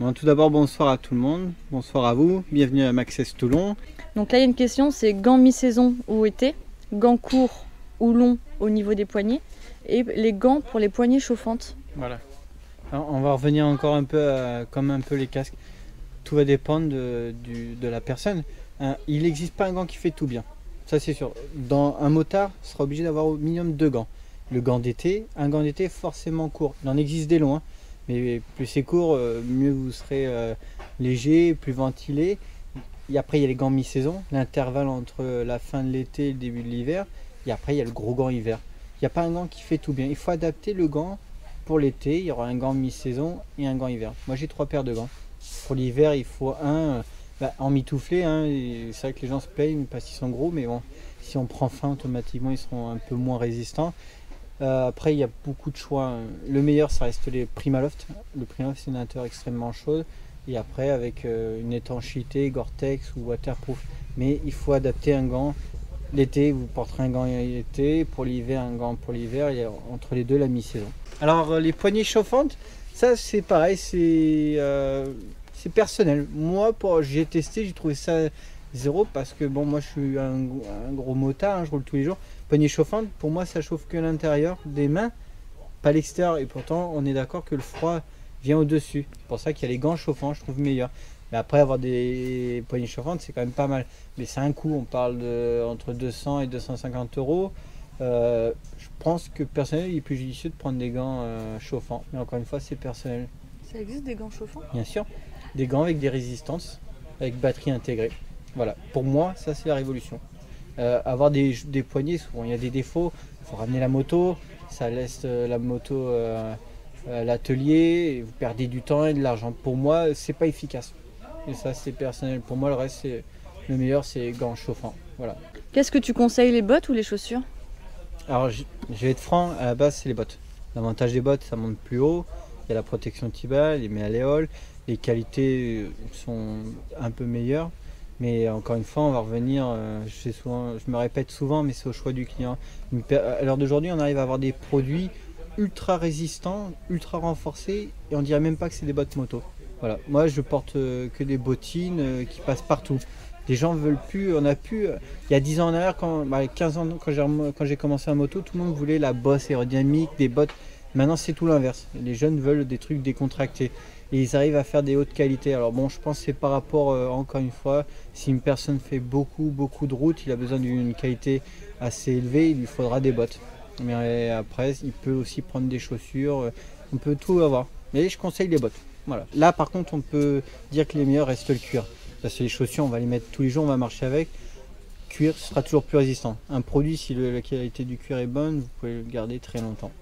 Bon, tout d'abord, bonsoir à tout le monde, bonsoir à vous, bienvenue à Maxès Toulon. Donc là, il y a une question, c'est gants mi-saison ou été, gants courts ou longs au niveau des poignets, et les gants pour les poignées chauffantes. Voilà. Alors, on va revenir encore un peu comme un peu les casques. Tout va dépendre de la personne. Il n'existe pas un gant qui fait tout bien. Ça c'est sûr. Dans un motard, sera obligé d'avoir au minimum 2 gants. Le gant d'été, un gant d'été forcément court. Il en existe des longs, hein. Mais plus c'est court, mieux vous serez léger, plus ventilé. Et après, il y a les gants mi-saison, l'intervalle entre la fin de l'été et le début de l'hiver. Et après, il y a le gros gant hiver. Il n'y a pas un gant qui fait tout bien. Il faut adapter le gant pour l'été. Il y aura un gant mi-saison et un gant hiver. Moi, j'ai 3 paires de gants. Pour l'hiver, il faut un en mitouflé. Hein, c'est vrai que les gens se plaignent parce qu'ils sont gros, mais bon, si on prend fin, automatiquement, ils seront un peu moins résistants. Après, il y a beaucoup de choix. Le meilleur, ça reste les Primaloft. Le Primaloft, c'est une nature extrêmement chaude. Et après, avec une étanchéité, Gore-Tex ou waterproof. Mais il faut adapter un gant. L'été, vous porterez un gant l'été. Pour l'hiver, un gant pour l'hiver. Et entre les deux, la mi-saison. Alors, les poignées chauffantes, ça, c'est pareil. C'est personnel. Moi, j'ai testé, j'ai trouvé ça zéro parce que bon, moi, je suis un gros motard. Hein, je roule tous les jours. Poignée chauffante, pour moi, ça chauffe que l'intérieur des mains, pas l'extérieur. Et pourtant, on est d'accord que le froid vient au-dessus. C'est pour ça qu'il y a les gants chauffants, je trouve meilleur. Mais après, avoir des poignées chauffantes, c'est quand même pas mal. Mais c'est un coût, on parle de entre 200 et 250 euros. Je pense que personnellement, il est plus judicieux de prendre des gants chauffants. Mais encore une fois, c'est personnel. Ça existe des gants chauffants? Bien sûr, des gants avec des résistances, avec batterie intégrée. Voilà, pour moi, ça c'est la révolution. Avoir des poignées, souvent il y a des défauts. Il faut ramener la moto, ça laisse la moto à l'atelier, et vous perdez du temps et de l'argent. Pour moi, c'est pas efficace. Et ça, c'est personnel. Pour moi, le reste, c'est le meilleur, c'est gants chauffants. Voilà. Qu'est-ce que tu conseilles, les bottes ou les chaussures? Alors, je vais être franc, à la base, c'est les bottes. L'avantage des bottes, ça monte plus haut. Il y a la protection Tiba, les méaléoles. Les qualités sont un peu meilleures. Mais encore une fois, on va revenir, je me répète souvent, mais c'est au choix du client. À l'heure d'aujourd'hui, on arrive à avoir des produits ultra résistants, ultra renforcés, et on dirait même pas que c'est des bottes moto. Voilà. Moi, je porte que des bottines qui passent partout. Les gens veulent plus, on a pu, il y a 10 ans en arrière, 15 ans, quand j'ai commencé à moto, tout le monde voulait la bosse aérodynamique, des bottes. Maintenant, c'est tout l'inverse. Les jeunes veulent des trucs décontractés. Et ils arrivent à faire des hautes qualités. Alors bon, je pense que c'est par rapport, encore une fois, si une personne fait beaucoup de route, il a besoin d'une qualité assez élevée, il lui faudra des bottes. Mais après, il peut aussi prendre des chaussures, on peut tout avoir. Mais je conseille les bottes. Voilà. Là, par contre, on peut dire que les meilleurs restent le cuir. Parce que les chaussures, on va les mettre tous les jours, on va marcher avec. Cuir sera toujours plus résistant. Un produit, si la qualité du cuir est bonne, vous pouvez le garder très longtemps.